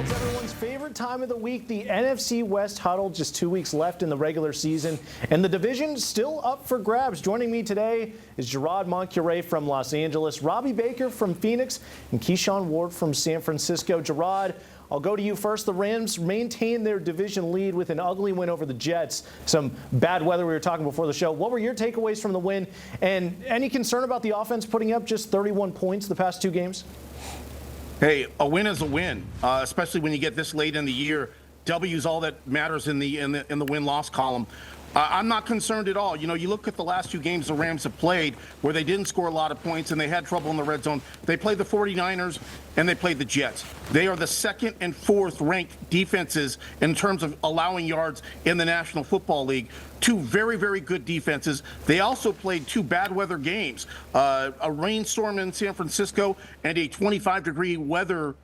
It's everyone's favorite time of the week, the NFC West Huddle. Just 2 weeks left in the regular season, and the division still up for grabs. Joining me today is Gerard Moncure from Los Angeles, Robbie Baker from Phoenix, and Keyshawn Ward from San Francisco. Gerard, I'll go to you first. The Rams maintain their division lead with an ugly win over the Jets. Some bad weather we were talking before the show. What were your takeaways from the win, and any concern about the offense putting up just 31 points the past two games? Hey, a win is a win, especially when you get this late in the year. W's all that matters in the win-loss column. I'm not concerned at all. You know, you look at the last two games the Rams have played where they didn't score a lot of points and they had trouble in the red zone. They played the 49ers and they played the Jets. They are the second and fourth ranked defenses in terms of allowing yards in the National Football League. Two very, very good defenses. They also played two bad weather games, a rainstorm in San Francisco and a 25-degree weather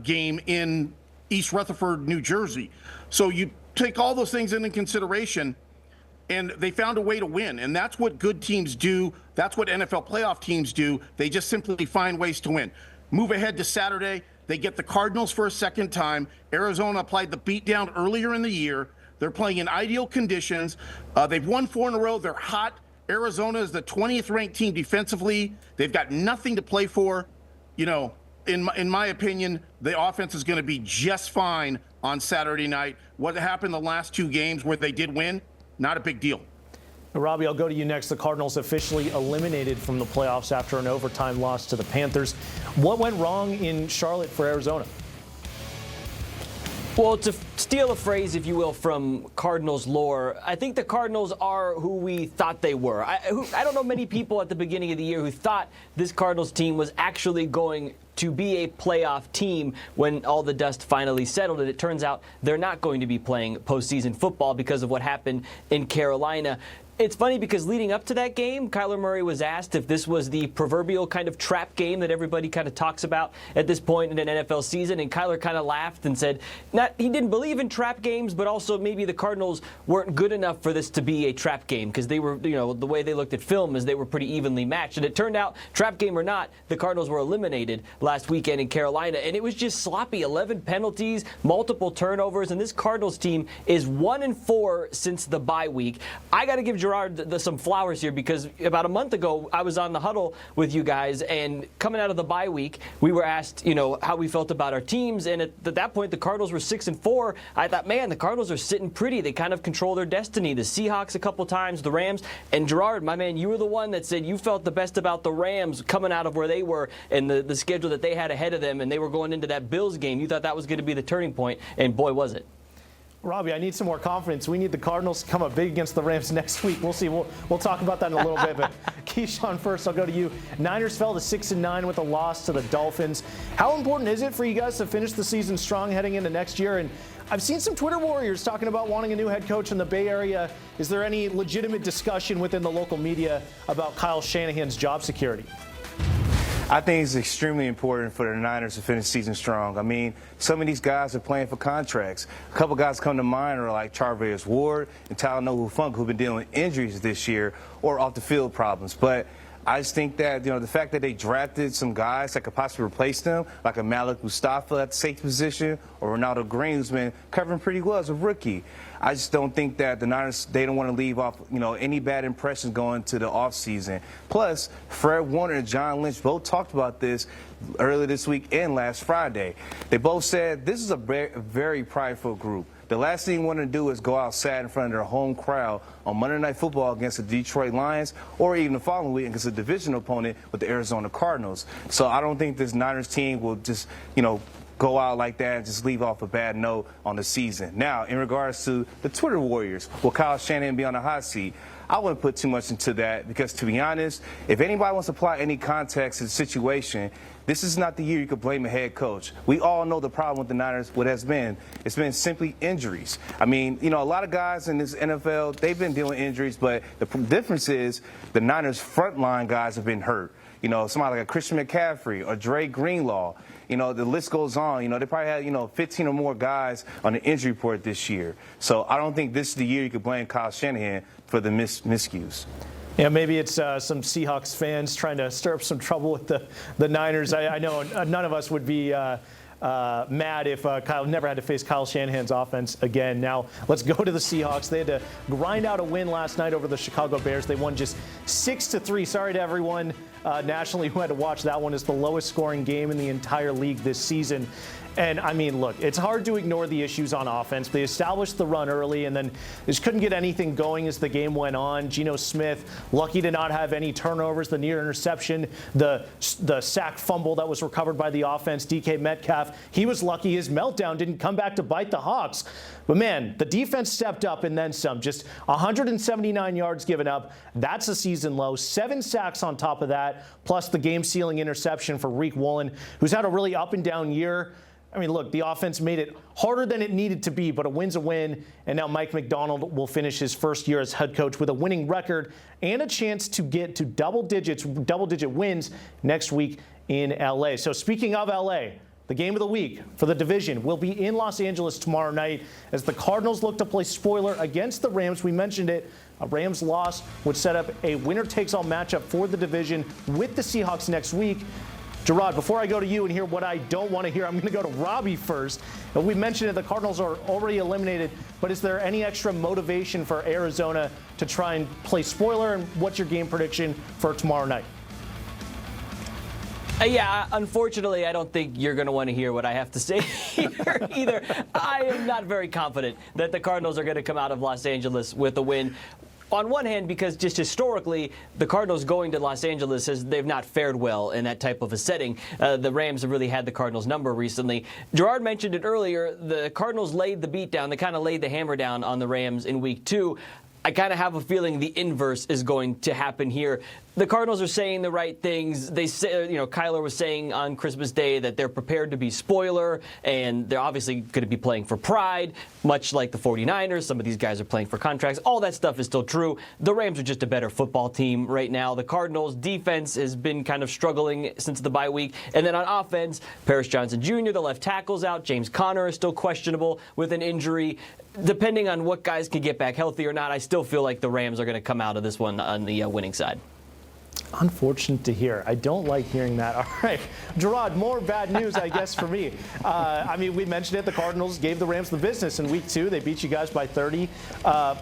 game in East Rutherford, New Jersey. So you take all those things into consideration, and they found a way to win. And that's what good teams do. That's what NFL playoff teams do. They just simply find ways to win. Move ahead to Saturday. They get the Cardinals for a second time. Arizona applied the beatdown earlier in the year. They're playing in ideal conditions. They've won 4 in a row. They're hot. Arizona is the 20th ranked team defensively. They've got nothing to play for. You know, in my opinion, the offense is going to be just fine on Saturday night. What happened the last two games where they did win, not a big deal. Robbie, I'll go to you next. The Cardinals officially eliminated from the playoffs after an overtime loss to the Panthers. What went wrong in Charlotte for Arizona? Well, to steal a phrase, if you will, from Cardinals lore, I think the Cardinals are who we thought they were. I don't know many people at the beginning of the year who thought this Cardinals team was actually going to be a playoff team when all the dust finally settled. And it turns out they're not going to be playing postseason football because of what happened in Carolina. It's funny because leading up to that game, Kyler Murray was asked if this was the proverbial kind of trap game that everybody kind of talks about at this point in an NFL season, and Kyler kind of laughed and said he didn't believe in trap games, but also maybe the Cardinals weren't good enough for this to be a trap game because they were, you know, the way they looked at film is they were pretty evenly matched. And it turned out, trap game or not, the Cardinals were eliminated last weekend in Carolina, and it was just sloppy. 11 penalties, multiple turnovers, and this Cardinals team is 1-4 since the bye week. I got to give Gerard some flowers here because about a month ago I was on the huddle with you guys, and coming out of the bye week we were asked, you know, how we felt about our teams, and at that point the Cardinals were 6-4. I thought, man, the Cardinals are sitting pretty. They kind of control their destiny. The Seahawks a couple times, the Rams, and Gerard, my man, you were the one that said you felt the best about the Rams coming out of where they were and the schedule that they had ahead of them, and they were going into that Bills game. You thought that was going to be the turning point, and boy was it. Robbie, I need some more confidence. We need the Cardinals to come up big against the Rams next week. We'll see. We'll talk about that in a little bit. But Keyshawn, first, I'll go to you. Niners fell to 6-9 with a loss to the Dolphins. How important is it for you guys to finish the season strong heading into next year? And I've seen some Twitter warriors talking about wanting a new head coach in the Bay Area. Is there any legitimate discussion within the local media about Kyle Shanahan's job security? I think it's extremely important for the Niners to finish the season strong. I mean, some of these guys are playing for contracts. A couple guys come to mind are like Charvarius Ward and Talanoa Hufanga, who've been dealing with injuries this year or off-the-field problems. But I just think that, you know, the fact that they drafted some guys that could possibly replace them, like a Malik Mustafa at the safety position or Ronaldo Green, who's been covering pretty well as a rookie. I just don't think that the Niners, they don't want to leave off, you know, any bad impressions going to the offseason. Plus, Fred Warner and John Lynch both talked about this earlier this week and last Friday. They both said this is a very prideful group. The last thing you want to do is go outside in front of their home crowd on Monday Night Football against the Detroit Lions or even the following week against a division opponent with the Arizona Cardinals. So I don't think this Niners team will just, you know, go out like that and just leave off a bad note on the season. Now, in regards to the Twitter warriors, will Kyle Shanahan be on the hot seat? I wouldn't put too much into that because, to be honest, if anybody wants to apply any context to the situation, this is not the year you could blame a head coach. We all know the problem with the Niners, what has been. It's been simply injuries. I mean, you know, a lot of guys in this NFL, they've been dealing with injuries, but the difference is the Niners' frontline guys have been hurt. You know, somebody like a Christian McCaffrey or Dre Greenlaw. You know, the list goes on. You know, they probably had, you know, 15 or more guys on the injury report this year. So I don't think this is the year you could blame Kyle Shanahan for the miscues. Yeah, maybe it's some Seahawks fans trying to stir up some trouble with the Niners. I know none of us would be mad if Kyle never had to face Kyle Shanahan's offense again. Now, let's go to the Seahawks. They had to grind out a win last night over the Chicago Bears. They won just 6-3. Sorry to everyone nationally who had to watch that one. It's the lowest scoring game in the entire league this season. And, I mean, look, it's hard to ignore the issues on offense. They established the run early and then just couldn't get anything going as the game went on. Geno Smith, lucky to not have any turnovers, the near interception, the sack fumble that was recovered by the offense. DK Metcalf, he was lucky his meltdown didn't come back to bite the Hawks. But, man, the defense stepped up and then some. Just 179 yards given up. That's a season low. 7 sacks on top of that, plus the game-sealing interception for Reek Woolen, who's had a really up-and-down year. I mean, look, the offense made it harder than it needed to be, but a win's a win. And now Mike McDonald will finish his first year as head coach with a winning record and a chance to get to double-digit wins next week in L.A. So speaking of L.A., the game of the week for the division will be in Los Angeles tomorrow night as the Cardinals look to play spoiler against the Rams. We mentioned it. A Rams loss would set up a winner-takes-all matchup for the division with the Seahawks next week. Gerard, before I go to you and hear what I don't want to hear, I'm going to go to Robbie first. We mentioned that the Cardinals are already eliminated, but is there any extra motivation for Arizona to try and play spoiler? And what's your game prediction for tomorrow night? Yeah, unfortunately, I don't think you're going to want to hear what I have to say here either. I am not very confident that the Cardinals are going to come out of Los Angeles with a win. On one hand, because just historically, the Cardinals going to Los Angeles, they've not fared well in that type of a setting. The Rams have really had the Cardinals' number recently. Gerard mentioned it earlier. The Cardinals laid the beat down. They kind of laid the hammer down on the Rams in Week 2. I kind of have a feeling the inverse is going to happen here. The Cardinals are saying the right things. They say, Kyler was saying on Christmas Day that they're prepared to be spoiler, and they're obviously going to be playing for pride, much like the 49ers. Some of these guys are playing for contracts. All that stuff is still true. The Rams are just a better football team right now. The Cardinals' defense has been kind of struggling since the bye week. And then on offense, Paris Johnson Jr., the left tackle's out. James Conner is still questionable with an injury. Depending on what guys can get back healthy or not, I still feel like the Rams are going to come out of this one on the winning side. Unfortunate to hear. I don't like hearing that. All right. Gerard, more bad news, I guess, for me. I mean, we mentioned it. The Cardinals gave the Rams the business in Week 2. They beat you guys by 30.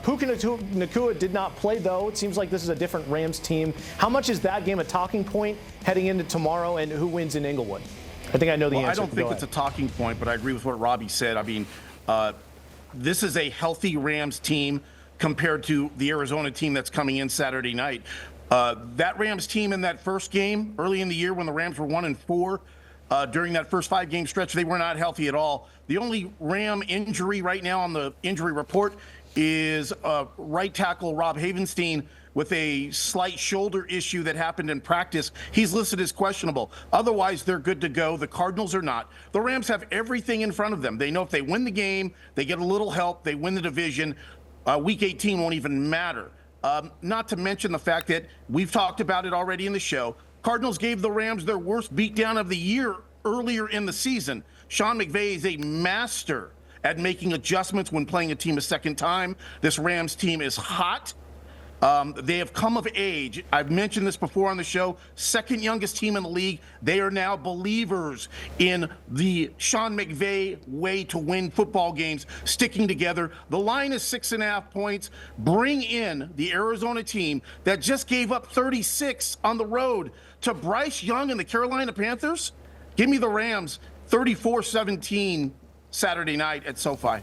Puka Nacua did not play, though. It seems like this is a different Rams team. How much is that game a talking point heading into tomorrow, and who wins in Inglewood? I think I know the answer. I don't think it's a talking point, but I agree with what Robbie said. I mean, this is a healthy Rams team compared to the Arizona team that's coming in Saturday night. That Rams team in that first game early in the year when the Rams were 1-4, during that first 5-game stretch, they were not healthy at all. The only Ram injury right now on the injury report is right tackle Rob Havenstein with a slight shoulder issue that happened in practice. He's listed as questionable. Otherwise, they're good to go. The Cardinals are not. The Rams have everything in front of them. They know if they win the game, they get a little help, they win the division. Week 18 won't even matter. Not to mention the fact that we've talked about it already in the show. Cardinals gave the Rams their worst beatdown of the year earlier in the season. Sean McVay is a master at making adjustments when playing a team a second time. This Rams team is hot. They have come of age. I've mentioned this before on the show. Second youngest team in the league. They are now believers in the Sean McVay way to win football games, sticking together. The line is 6.5 points. Bring in the Arizona team that just gave up 36 on the road to Bryce Young and the Carolina Panthers. Give me the Rams 34-17 Saturday night at SoFi.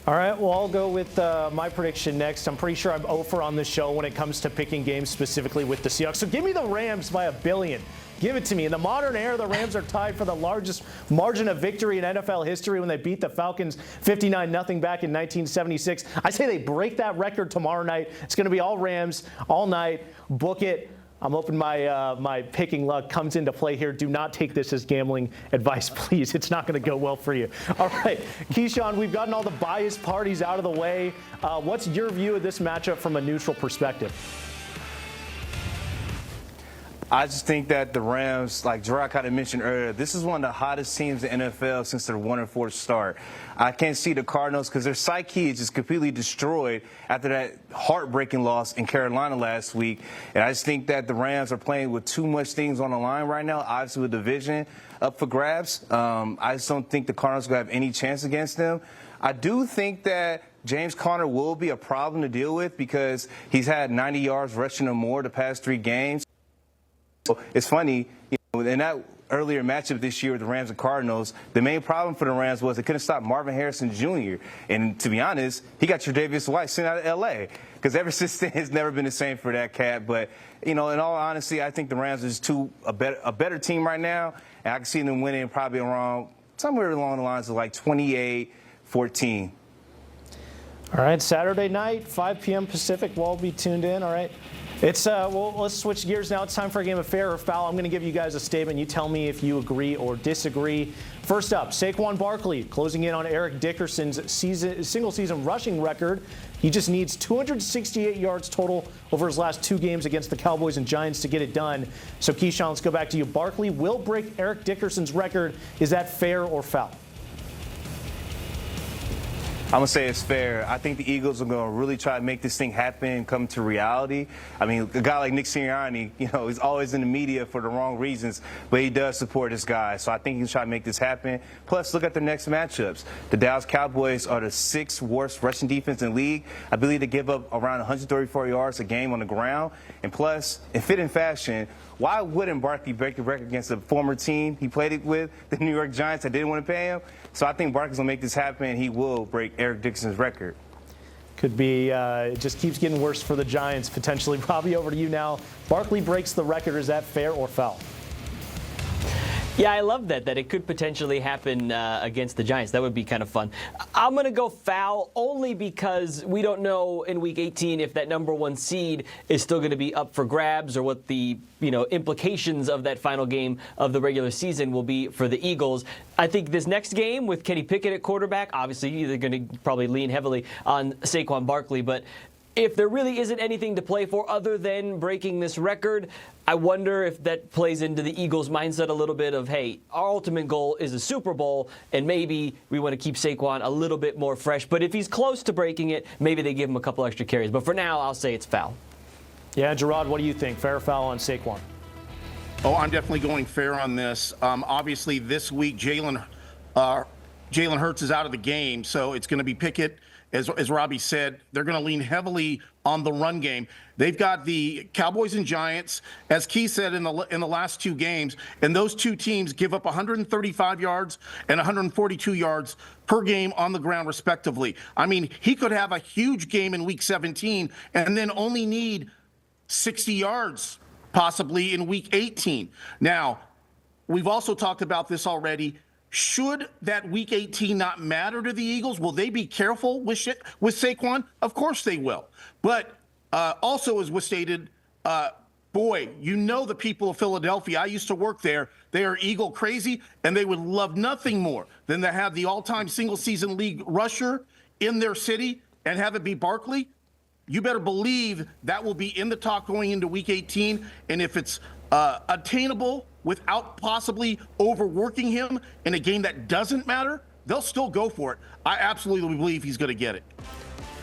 All right, well, I'll go with my prediction next. I'm pretty sure I'm 0 on this show when it comes to picking games specifically with the Seahawks. So give me the Rams by 1 billion. Give it to me. In the modern era, the Rams are tied for the largest margin of victory in NFL history when they beat the Falcons 59-0 back in 1976. I say they break that record tomorrow night. It's going to be all Rams all night. Book it. I'm hoping my picking luck comes into play here. Do not take this as gambling advice, please. It's not going to go well for you. All right, Keyshawn, we've gotten all the biased parties out of the way. What's your view of this matchup from a neutral perspective? I just think that the Rams, like Gerard kind of mentioned earlier, this is one of the hottest teams in the NFL since their 1-4 start. I can't see the Cardinals because their psyche is just completely destroyed after that heartbreaking loss in Carolina last week. And I just think that the Rams are playing with too much things on the line right now, obviously with the division up for grabs. I just don't think the Cardinals will have any chance against them. I do think that James Conner will be a problem to deal with because he's had 90 yards rushing or more the past 3 games. So it's funny, in that earlier matchup this year with the Rams and Cardinals, the main problem for the Rams was they couldn't stop Marvin Harrison Jr. And to be honest, he got Tre'Davious White sent out of L.A. because ever since then, it's never been the same for that cat. But, in all honesty, I think the Rams is a better team right now, and I can see them winning probably around somewhere along the lines of like 28-14. All right, Saturday night, 5 p.m. Pacific. We'll all be tuned in, all right? It's well, let's switch gears now. It's time for a game of fair or foul. I'm going to give you guys a statement. You tell me if you agree or disagree. First up, Saquon Barkley closing in on Eric Dickerson's single-season rushing record. He just needs 268 yards total over his last 2 games against the Cowboys and Giants to get it done. So, Keyshawn, let's go back to you. Barkley will break Eric Dickerson's record. Is that fair or foul? I'm going to say it's fair. I think the Eagles are going to really try to make this thing happen and come to reality. I mean, a guy like Nick Sirianni, he's always in the media for the wrong reasons, but he does support this guy. So I think he's trying to make this happen. Plus, look at the next matchups. The Dallas Cowboys are the 6th worst rushing defense in the league. I believe they give up around 134 yards a game on the ground. And plus, in fitting fashion, why wouldn't Barkley break the record against a former team he played it with, the New York Giants, that didn't want to pay him? So I think Barkley's going to make this happen, and he will break Eric Dickerson's record. Could be, it just keeps getting worse for the Giants, potentially. Robbie, over to you now. Barkley breaks the record. Is that fair or foul? Yeah, I love that it could potentially happen against the Giants. That would be kind of fun. I'm going to go foul only because we don't know in Week 18 if that number 1 seed is still going to be up for grabs or what the implications of that final game of the regular season will be for the Eagles. I think this next game with Kenny Pickett at quarterback, obviously they're going to probably lean heavily on Saquon Barkley, but if there really isn't anything to play for other than breaking this record, I wonder if that plays into the Eagles' mindset a little bit of, hey, our ultimate goal is a Super Bowl, and maybe we want to keep Saquon a little bit more fresh. But if he's close to breaking it, maybe they give him a couple extra carries. But for now, I'll say it's foul. Yeah, Gerard, what do you think? Fair or foul on Saquon? Oh, I'm definitely going fair on this. Obviously, this week, Jalen Hurts is out of the game, so it's going to be Pickett. As Robbie said, they're going to lean heavily on the run game. They've got the Cowboys and Giants, as Key said, in the last 2 games, and those 2 teams give up 135 yards and 142 yards per game on the ground, respectively. I mean, he could have a huge game in Week 17 and then only need 60 yards, possibly in Week 18. Now, we've also talked about this already. Should that Week 18 not matter to the Eagles? Will they be careful with Saquon? Of course they will. But also, as was stated, the people of Philadelphia, I used to work there, they are Eagle crazy, and they would love nothing more than to have the all-time single-season league rusher in their city and have it be Barkley. You better believe that will be in the talk going into Week 18, and if it's attainable without possibly overworking him in a game that doesn't matter, they'll still go for it. I absolutely believe he's going to get it.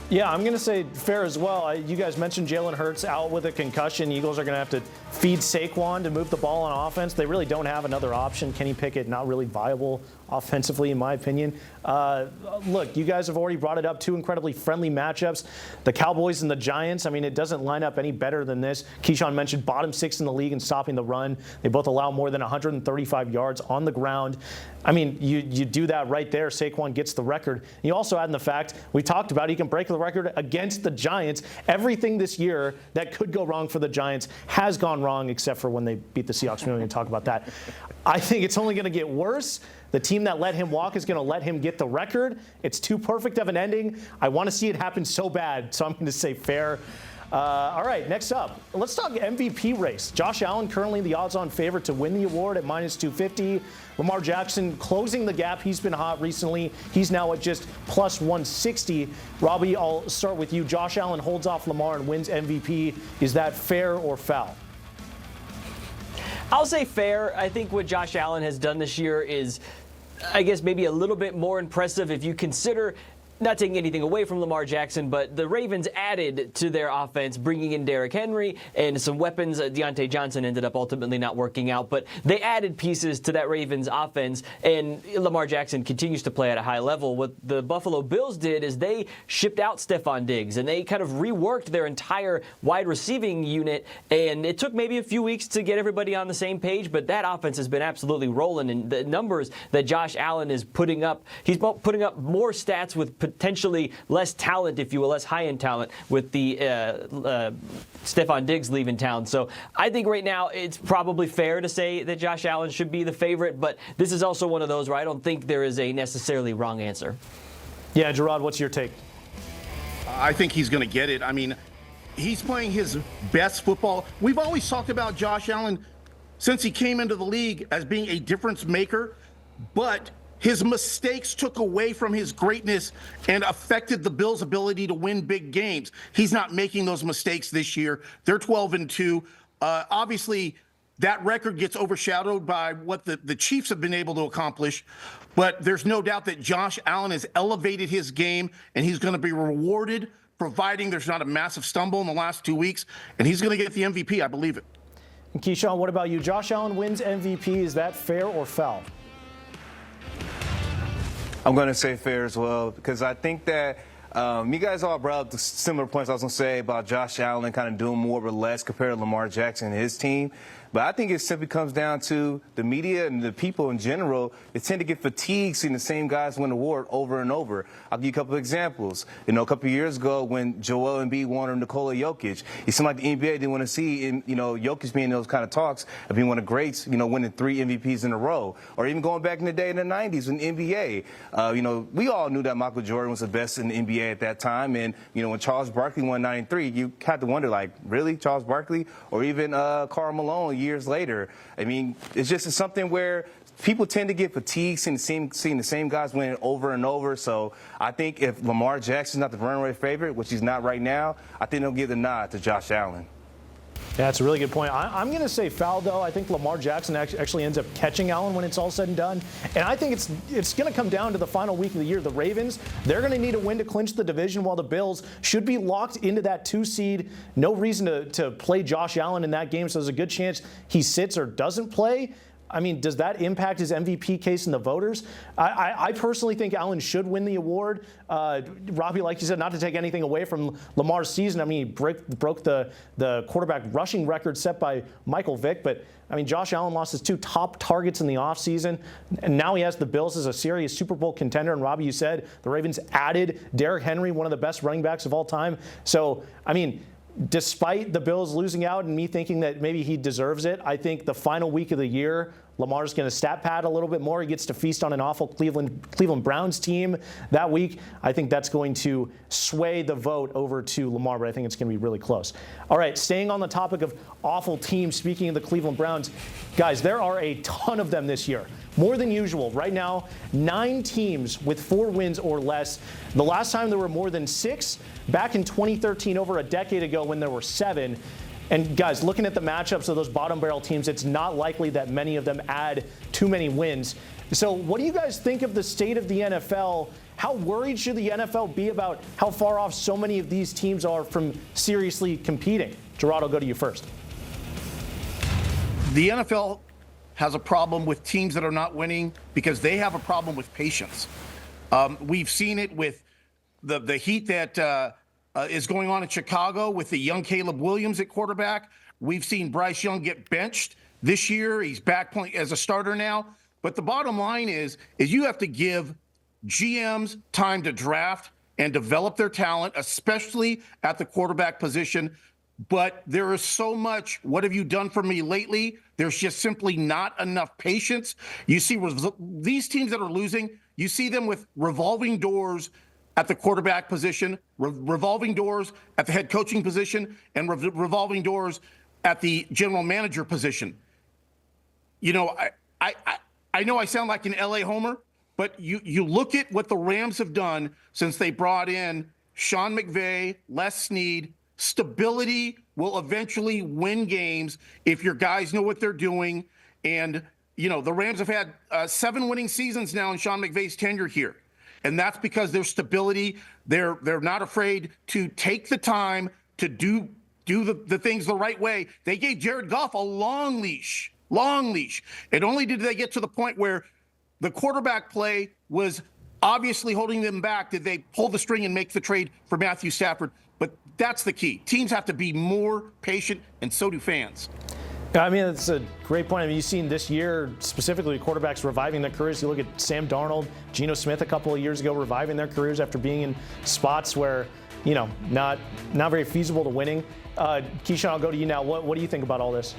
Yeah, I'm going to say fair as well. You guys mentioned Jalen Hurts out with a concussion. Eagles are going to have to feed Saquon to move the ball on offense. They really don't have another option. Kenny Pickett, not really viable offensively, in my opinion. Look, you guys have already brought it up, 2 incredibly friendly matchups. The Cowboys and the Giants, I mean, it doesn't line up any better than this. Keyshawn mentioned bottom 6 in the league in stopping the run. They both allow more than 135 yards on the ground. I mean, you do that right there. Saquon gets the record. And you also add in the fact, we talked about he can break the record against the Giants. Everything this year that could go wrong for the Giants has gone wrong, except for when they beat the Seahawks. We don't even talk about that. I think it's only going to get worse. The team that let him walk is going to let him get the record. It's too perfect of an ending. I want to see it happen so bad, so I'm going to say fair. All right, next up, let's talk MVP race. Josh Allen currently the odds-on favorite to win the award at -250. Lamar Jackson closing the gap. He's been hot recently. He's now at just +160. Robbie, I'll start with you. Josh Allen holds off Lamar and wins MVP. Is that fair or foul? I'll say fair. I think what Josh Allen has done this year is, I guess, maybe a little bit more impressive if you consider, not taking anything away from Lamar Jackson, but the Ravens added to their offense, bringing in Derrick Henry and some weapons. Deontay Johnson ended up ultimately not working out, but they added pieces to that Ravens offense, and Lamar Jackson continues to play at a high level. What the Buffalo Bills did is they shipped out Stephon Diggs, and they kind of reworked their entire wide receiving unit, and it took maybe a few weeks to get everybody on the same page, but that offense has been absolutely rolling, and the numbers that Josh Allen is putting up, he's putting up more stats with potentially less talent, if you will, less high-end talent with the Stephon Diggs leaving town. So I think right now it's probably fair to say that Josh Allen should be the favorite, but this is also one of those where I don't think there is a necessarily wrong answer. Yeah, Gerard, what's your take? I think he's going to get it. I mean, he's playing his best football. We've always talked about Josh Allen since he came into the league as being a difference maker, but his mistakes took away from his greatness and affected the Bills' ability to win big games. He's not making those mistakes this year. They're 12-2. Obviously, that record gets overshadowed by what the Chiefs have been able to accomplish. But there's no doubt that Josh Allen has elevated his game, and he's going to be rewarded, providing there's not a massive stumble in the last 2 weeks. And he's going to get the MVP. I believe it. And Keyshawn, what about you? Josh Allen wins MVP. Is that fair or foul? I'm going to say fair as well, because I think that you guys all brought up the similar points I was going to say about Josh Allen kind of doing more with less compared to Lamar Jackson and his team. But I think it simply comes down to the media and the people in general. They tend to get fatigued seeing the same guys win the award over and over. I'll give you a couple of examples. You know, a couple of years ago when Joel Embiid won or Nikola Jokic, it seemed like the NBA didn't want to see, Jokic being in those kind of talks of being one of the greats, winning 3 MVPs in a row. Or even going back in the day in the 90s in the NBA. We all knew that Michael Jordan was the best in the NBA at that time. And, when Charles Barkley won 93, you had to wonder, like, really, Charles Barkley? Or even Karl Malone years later. I mean, it's just something where people tend to get fatigued seeing the same guys win over and over. So I think if Lamar Jackson's not the runaway favorite, which he's not right now, I think they'll give the nod to Josh Allen. Yeah, that's a really good point. I'm going to say foul, though. I think Lamar Jackson actually ends up catching Allen when it's all said and done. And I think it's going to come down to the final week of the year. The Ravens, they're going to need a win to clinch the division, while the Bills should be locked into that 2 seed. No reason to play Josh Allen in that game, so there's a good chance he sits or doesn't play. I mean, does that impact his MVP case in the voters? I personally think Allen should win the award. Robbie, like you said, not to take anything away from Lamar's season. I mean, he broke the quarterback rushing record set by Michael Vick. But, I mean, Josh Allen lost his 2 top targets in the offseason. And now he has the Bills as a serious Super Bowl contender. And, Robbie, you said the Ravens added Derrick Henry, one of the best running backs of all time. So, I mean, despite the Bills losing out and me thinking that maybe he deserves it, I think the final week of the year, Lamar's going to stat pad a little bit more. He gets to feast on an awful Cleveland Browns team that week. I think that's going to sway the vote over to Lamar, but I think it's going to be really close. All right, staying on the topic of awful teams, speaking of the Cleveland Browns, guys, there are a ton of them this year. More than usual. Right now, 9 teams with 4 wins or less. The last time there were more than 6, back in 2013, over a decade ago, when there were 7. And guys, looking at the matchups of those bottom barrel teams, it's not likely that many of them add too many wins. So what do you guys think of the state of the NFL? How worried should the NFL be about how far off so many of these teams are from seriously competing? Gerard, I'll go to you first. The NFL has a problem with teams that are not winning because they have a problem with patience. We've seen it with the heat that is going on in Chicago with the young Caleb Williams at quarterback. We've seen Bryce Young get benched this year. He's back playing as a starter now. But the bottom line is you have to give GMs time to draft and develop their talent, especially at the quarterback position. But there is so much, what have you done for me lately? There's just simply not enough patience. You see these teams that are losing, you see them with revolving doors at the quarterback position, revolving doors at the head coaching position, and revolving doors at the general manager position. I know I sound like an LA homer, but you look at what the Rams have done since they brought in Sean McVay, Les Snead, Stability will eventually win games if your guys know what they're doing. And, the Rams have had 7 winning seasons now in Sean McVay's tenure here. And that's because there's stability. They're not afraid to take the time to do the things the right way. They gave Jared Goff a long leash. And only did they get to the point where the quarterback play was obviously holding them back did they pull the string and make the trade for Matthew Stafford. But that's the key. Teams have to be more patient, and so do fans. I mean, it's a great point. I mean, you've seen this year, specifically quarterbacks reviving their careers. You look at Sam Darnold, Geno Smith a couple of years ago reviving their careers after being in spots where, not very feasible to winning. Keyshawn, I'll go to you now. What do you think about all this?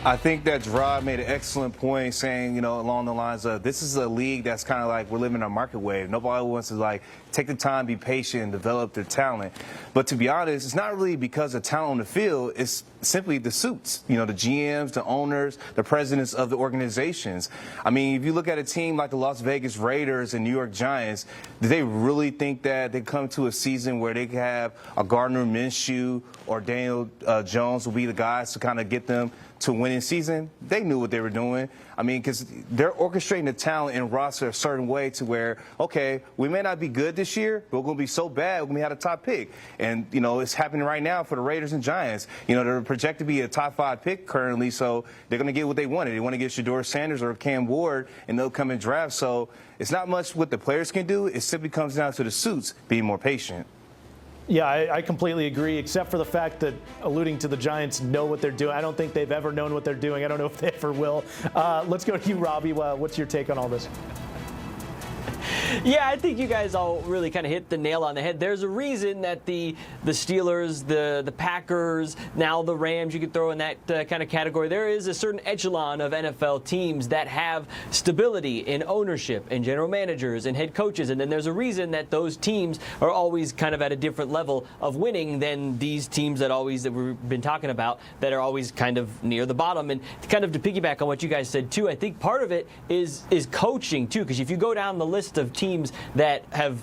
I think that Gerard made an excellent point saying, along the lines of this is a league that's kind of like we're living a market wave. Nobody wants to take the time, be patient, and develop their talent. But to be honest, it's not really because of talent on the field. It's simply the suits, the GMs, the owners, the presidents of the organizations. I mean, if you look at a team like the Las Vegas Raiders and New York Giants, do they really think that they come to a season where they can have a Gardner Minshew or Daniel Jones will be the guys to kind of get them to winning season? They knew what they were doing. I mean, because they're orchestrating the talent and roster a certain way to where, okay, we may not be good this year, but we're going to be so bad, we're going to have a top pick. And, it's happening right now for the Raiders and Giants. They're projected to be a top 5 pick currently, so they're going to get what they wanted. They want to get Shedeur Sanders or Cam Ward in the upcoming draft. So it's not much what the players can do. It simply comes down to the suits being more patient. Yeah, I completely agree, except for the fact that, alluding to the Giants, know what they're doing. I don't think they've ever known what they're doing. I don't know if they ever will. Let's go to you, Robbie. What's your take on all this? Yeah, I think you guys all really kind of hit the nail on the head. There's a reason that the Steelers, the Packers, now the Rams, you could throw in that kind of category. There is a certain echelon of NFL teams that have stability in ownership and general managers and head coaches. And then there's a reason that those teams are always kind of at a different level of winning than these teams that we've been talking about that are always kind of near the bottom. And kind of to piggyback on what you guys said, too, I think part of it is coaching, too, because if you go down the list of teams that have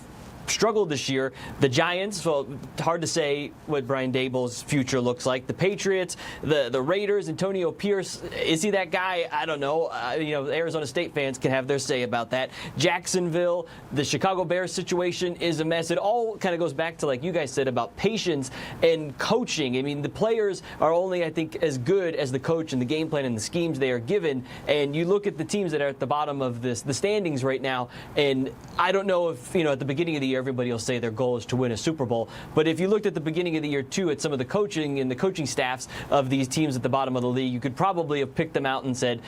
struggled this year, the Giants, well, hard to say what Brian Daboll's future looks like. The Patriots, the Raiders, Antonio Pierce, is he that guy? I don't know. Arizona State fans can have their say about that. Jacksonville, the Chicago Bears situation is a mess. It all kind of goes back to, like you guys said, about patience and coaching. I mean, the players are only, I think, as good as the coach and the game plan and the schemes they are given. And you look at the teams that are at the bottom of the standings right now, and I don't know if, at the beginning of the year, everybody will say their goal is to win a Super Bowl. But if you looked at the beginning of the year, too, at some of the coaching and the coaching staffs of these teams at the bottom of the league, you could probably have picked them out and said,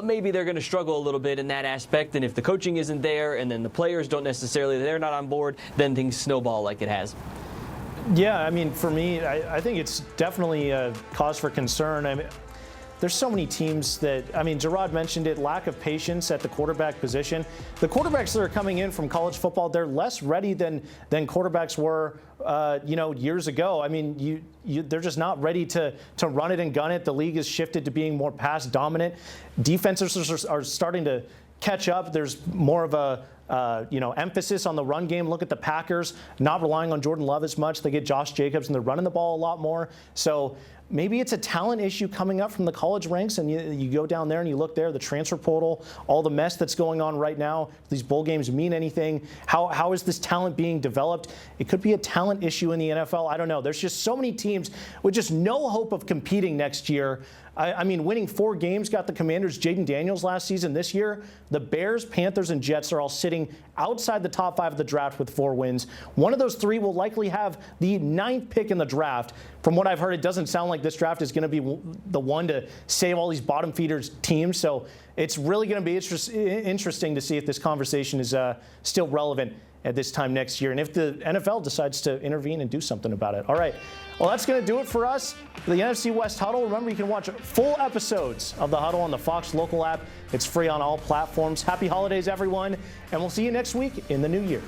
maybe they're going to struggle a little bit in that aspect. And if the coaching isn't there and then the players don't necessarily, they're not on board, then things snowball like it has. Yeah, I mean, for me, I think it's definitely a cause for concern. I mean, there's so many teams that, Gerard mentioned it, lack of patience at the quarterback position. The quarterbacks that are coming in from college football, they're less ready than quarterbacks were, years ago. I mean, they're just not ready to run it and gun it. The league has shifted to being more pass dominant. Defenses are starting to catch up. There's more of a emphasis on the run game. Look at the Packers, not relying on Jordan Love as much. They get Josh Jacobs and they're running the ball a lot more. So maybe it's a talent issue coming up from the college ranks, and you go down there and you look there, the transfer portal, all the mess that's going on right now. Do these bowl games mean anything? How is this talent being developed? It could be a talent issue in the NFL. I don't know. There's just so many teams with just no hope of competing next year. I mean, winning 4 games got the Commanders' Jaden Daniels last season. This year, the Bears, Panthers, and Jets are all sitting outside the top 5 of the draft with 4 wins. One of those 3 will likely have the 9th pick in the draft. From what I've heard, it doesn't sound like this draft is going to be the one to save all these bottom feeders teams. So it's really going to be interesting to see if this conversation is still relevant at this time next year, and if the NFL decides to intervene and do something about it. All right. Well, that's going to do it for us, the NFC West Huddle. Remember, you can watch full episodes of the Huddle on the Fox local app. It's free on all platforms. Happy holidays, everyone, and we'll see you next week in the new year.